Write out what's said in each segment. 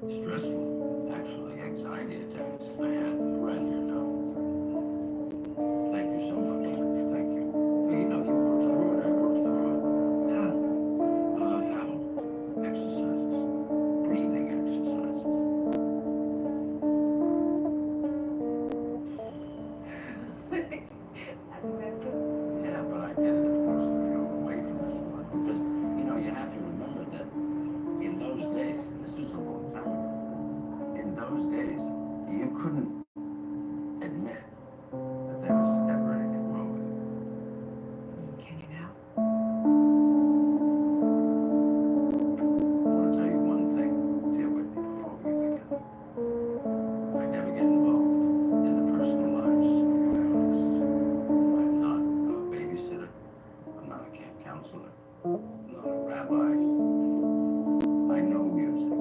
Stressful, actually, anxiety attacks. I had right here now. Thank you so much. Thank you. Well, you know, you work through it. I work through it. How? How? Exercises. Breathing exercises. I do that too. Yeah, but I did it, of course, away from everyone. Because, you have to remember that in those days, and this was a long time ago, in those days, you couldn't admit that there was ever anything wrong with you. Can you now? I want to tell you one thing, dear Whitney, before we begin. I never get involved in the personal lives of my artists. I'm not a babysitter. I'm not a camp counselor. I'm not a rabbi. I know music.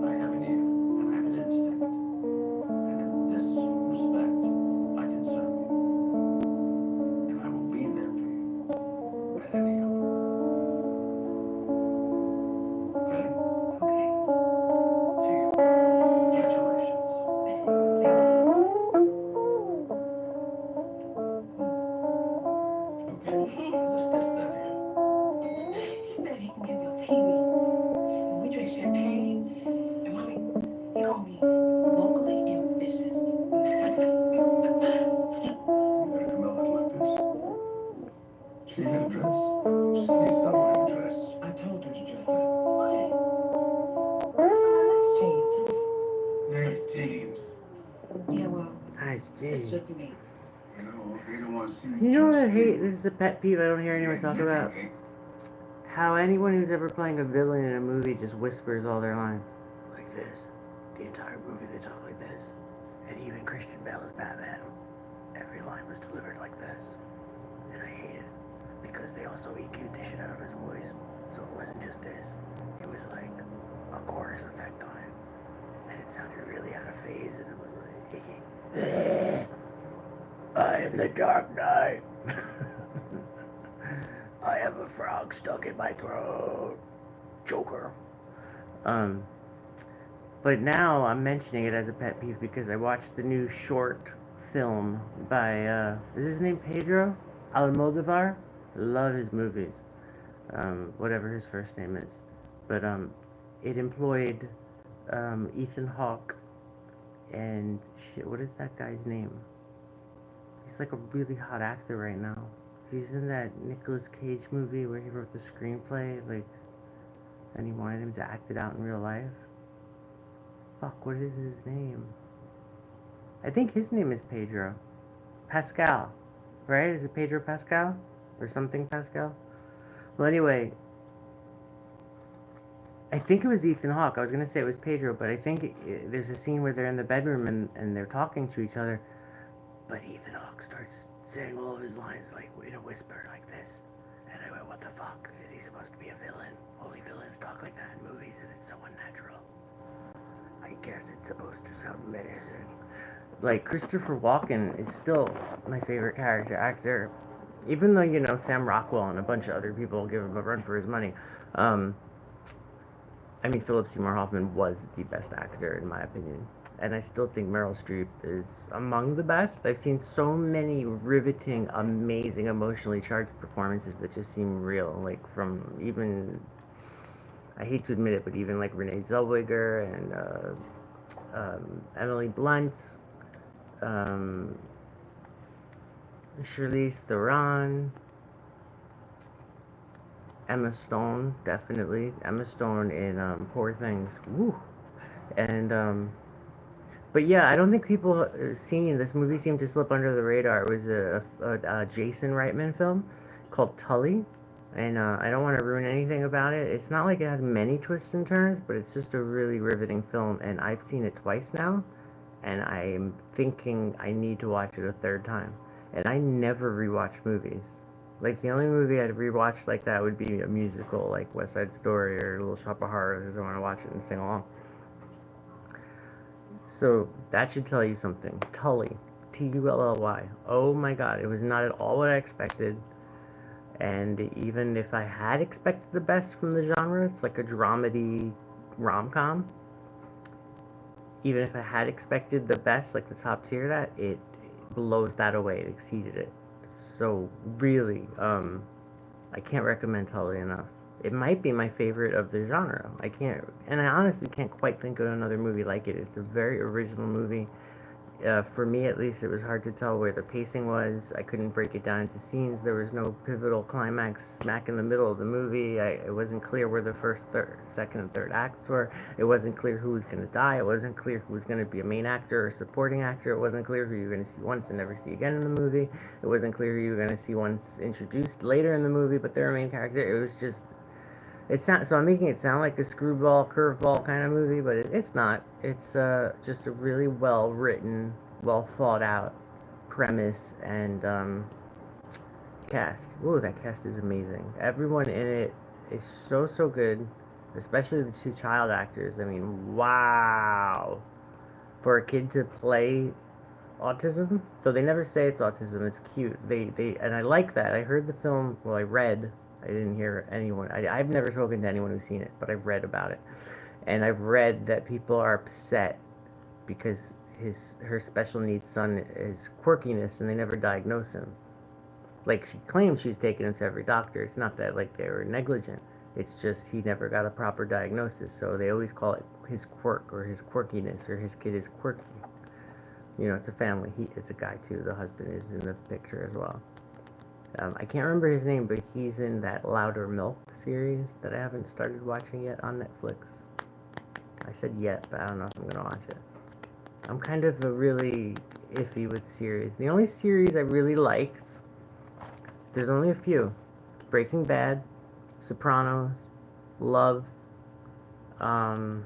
I have an ear and I have an instinct. And in this respect, I can serve you. And I will be there for you at any hour. Okay? Okay. To you. Congratulations. Thank you. Okay, let's test that here. He said he can give me a TV. And we drink champagne. And mommy, he called me vocally ambitious. You gotta come out looking like this. She in a dress. She needs someone in a dress. I told her to dress up. What? Where's my nice jeans? Nice James. Yeah, well, Nice, it's James. just me. They don't want to see You know what I hate? you. This is a pet peeve I don't hear anyone talk about. How anyone who's ever playing a villain in a movie just whispers all their lines. Like this. The entire movie they talk like this. And even Christian Bale as Batman. Every line was delivered like this. And I hate it. Because they also EQ'd the shit out of his voice. So it wasn't just this. It was like a chorus effect on it. And it sounded really out of phase and it was like icky. I am the Dark Knight. I have a frog stuck in my throat. Joker. Um, but now I'm mentioning it as a pet peeve because I watched the new short film by, is his name Pedro Almodovar? Love his movies. Whatever his first name is. But, it employed, Ethan Hawke and, shit, what is that guy's name? He's like a really hot actor right now. He's in that Nicolas Cage movie where he wrote the screenplay, like, and he wanted him to act it out in real life. Fuck, what is his name? I think his name is Pedro. Pascal, right? Is it Pedro Pascal? Or something Pascal? Well, anyway, I think it was Ethan Hawke. I was going to say it was Pedro, but I think there's a scene where they're in the bedroom and they're talking to each other, but Ethan Hawke starts saying all of his lines like in a whisper like this. And I went, what the fuck? Is he supposed to be a villain? Only villains talk like that in movies and it's so unnatural. I guess it's supposed to sound menacing. Like, Christopher Walken is still my favorite character actor. Even though, Sam Rockwell and a bunch of other people give him a run for his money. I mean, Philip Seymour Hoffman was the best actor, in my opinion. And I still think Meryl Streep is among the best. I've seen so many riveting, amazing, emotionally charged performances that just seem real. Like, from even, I hate to admit it, but even like Renee Zellweger and Emily Blunt, um, Charlize Theron, Emma Stone, definitely. Emma Stone in Poor Things. Woo! And, but yeah, I don't think people seeing this movie seemed to slip under the radar. It was a Jason Reitman film called Tully. And I don't want to ruin anything about it. It's not like it has many twists and turns, but it's just a really riveting film. And I've seen it twice now. And I'm thinking I need to watch it a third time. And I never rewatch movies. Like, the only movie I'd rewatch like that would be a musical, like West Side Story or Little Shop of Horrors, because I want to watch it and sing along. So, that should tell you something. Tully. Tully. Oh my god, it was not at all what I expected. And even if I had expected the best from the genre, it's like a dramedy rom-com. even if I had expected the best, like the top tier, that it blows that away. It exceeded it. So really, I can't recommend Tully enough. It might be my favorite of the genre. I can't, and I honestly can't quite think of another movie like it. It's a very original movie. For me, at least, it was hard to tell where the pacing was. I couldn't break it down into scenes. There was no pivotal climax smack in the middle of the movie. It wasn't clear where the first, second, and third acts were. It wasn't clear who was going to die. It wasn't clear who was going to be a main actor or a supporting actor. It wasn't clear who you were going to see once and never see again in the movie. It wasn't clear who you were going to see once introduced later in the movie, but they're a main character. It was just so I'm making it sound like a screwball, curveball kind of movie, but it's not. It's just a really well written, well thought out premise and cast. Ooh, that cast is amazing. Everyone in it is so good, especially the two child actors. I mean, wow. For a kid to play autism, so they never say it's autism. It's cute. And I like that. I heard the film. Well, I read. I didn't hear anyone. I've never spoken to anyone who's seen it, but I've read about it, and I've read that people are upset because her special needs son is quirkiness, and they never diagnose him. Like, she claims she's taken him to every doctor. It's not that like they were negligent. It's just he never got a proper diagnosis, so they always call it his quirk or his quirkiness or his kid is quirky. You know, it's a family. It's a guy too. The husband is in the picture as well. I can't remember his name, but he's in that Louder Milk series that I haven't started watching yet on Netflix. I said yet, but I don't know if I'm going to watch it. I'm kind of really iffy with series. The only series I really liked, there's only a few. Breaking Bad, Sopranos, Love. I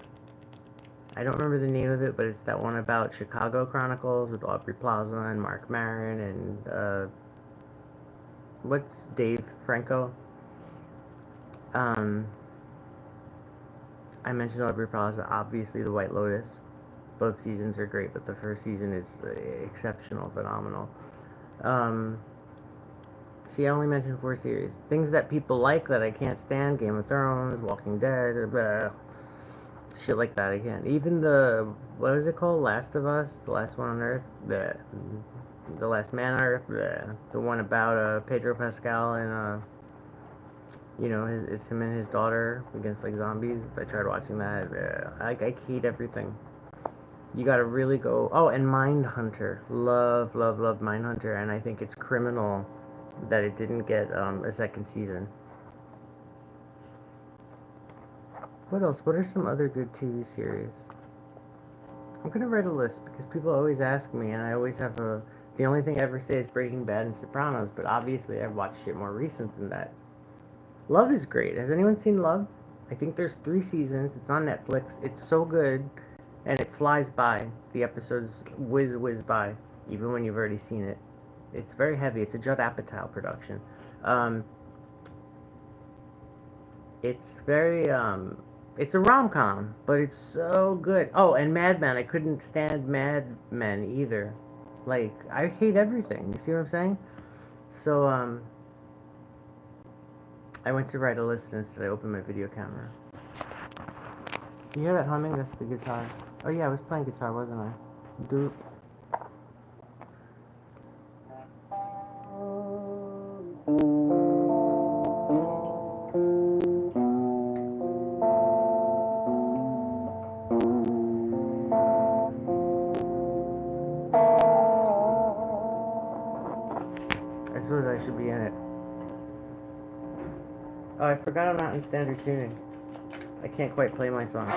don't remember the name of it, but it's that one about Chicago Chronicles with Aubrey Plaza and Mark Maron and what's Dave Franco? I mentioned Aubrey Plaza, obviously The White Lotus. Both seasons are great, but the first season is exceptional, phenomenal. See, I only mentioned 4 series. Things that people like that I can't stand: Game of Thrones, Walking Dead, blah, shit like that. I can't. Even what is it called? Last of Us, the last one on Earth. The Last Man on Earth, the one about Pedro Pascal and you know, it's him and his daughter against like zombies. I tried watching that. I hate everything. You gotta really go. Oh, and Mindhunter, love Mindhunter, and I think it's criminal that it didn't get a second season. What else? What are some other good TV series? I'm gonna write a list because people always ask me, and I always have a. The only thing I ever say is Breaking Bad and Sopranos, but obviously I've watched shit more recent than that. Love is great. Has anyone seen Love? I think there's 3 seasons. It's on Netflix. It's so good, and it flies by. The episodes whiz by, even when you've already seen it. It's very heavy. It's a Judd Apatow production. It's very, it's a rom-com, but it's so good. Oh, and Mad Men. I couldn't stand Mad Men either. Like, I hate everything. You see what I'm saying? So, I went to write a list and instead I opened my video camera. You hear that humming? That's the guitar. Oh yeah, I was playing guitar, wasn't I? Doop. I suppose I should be in it. Oh, I forgot I'm not in standard tuning. I can't quite play my song.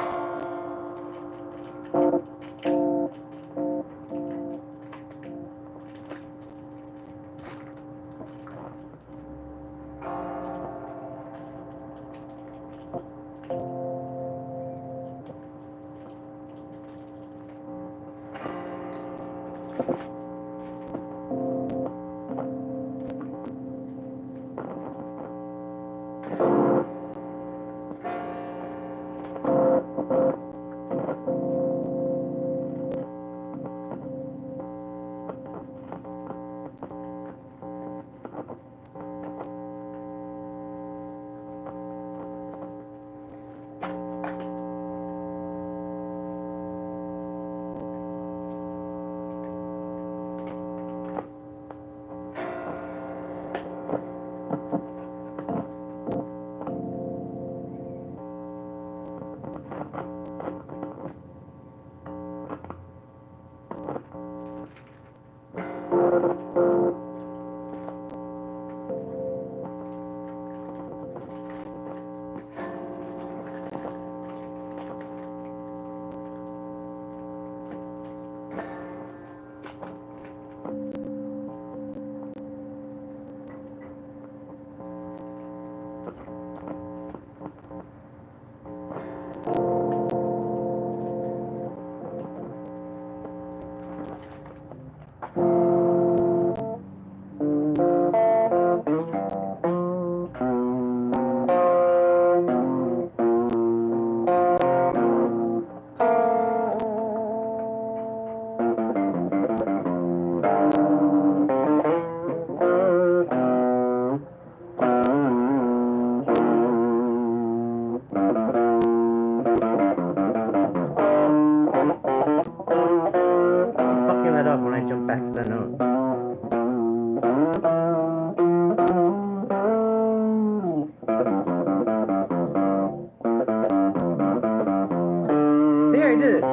there, I did it.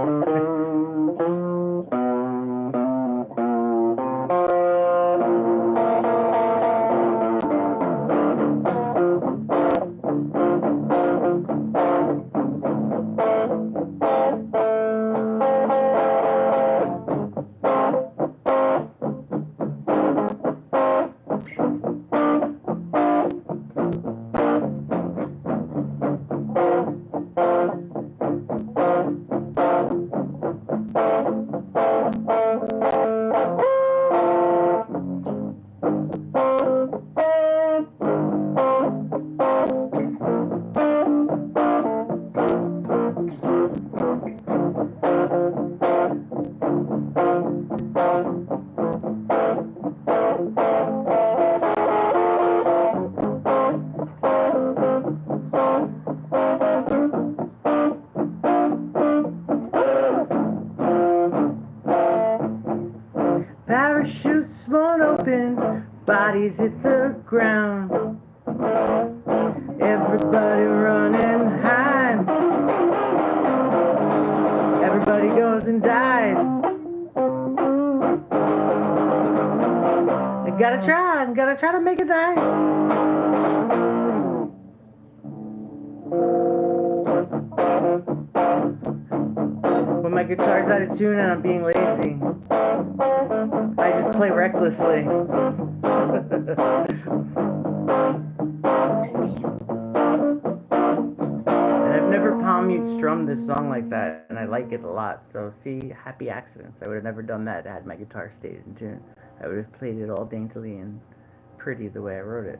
Parachutes won't open, bodies hit the ground. Everybody running high. Everybody goes and dies. I gotta try to make it nice. When my guitar's out of tune and I'm being lazy, I just play recklessly. And I've never palm mute strummed this song like that, and I like it a lot. So see, happy accidents. I would have never done that had my guitar stayed in tune. I would have played it all daintily and pretty the way I wrote it.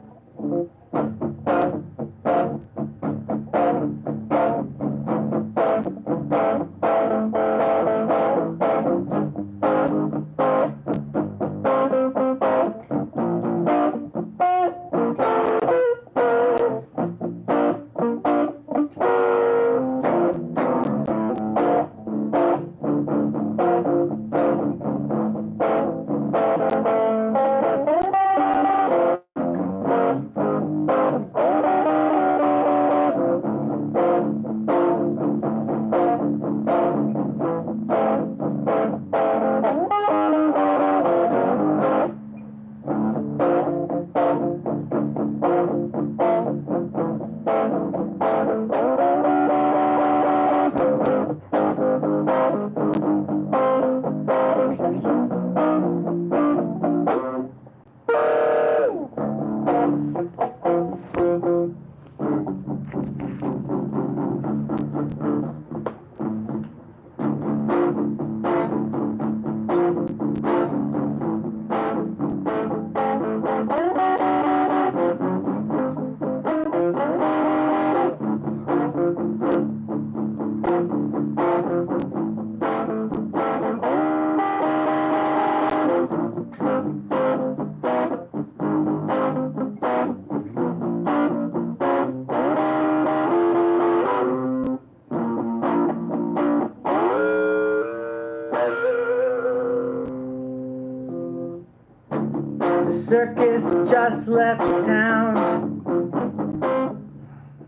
Circus just left town.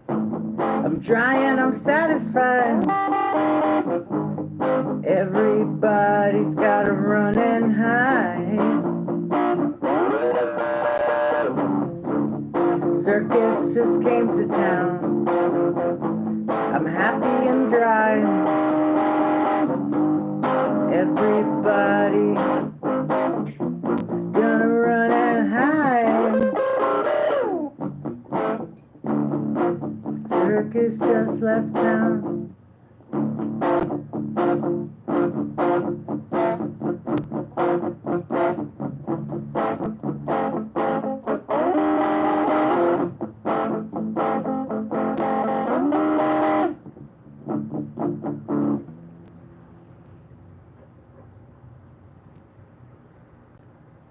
I'm trying, I'm satisfied. Everybody's got a running high. Circus just came to town. I'm happy and dry. Everybody gonna run and hide. Circus just left town.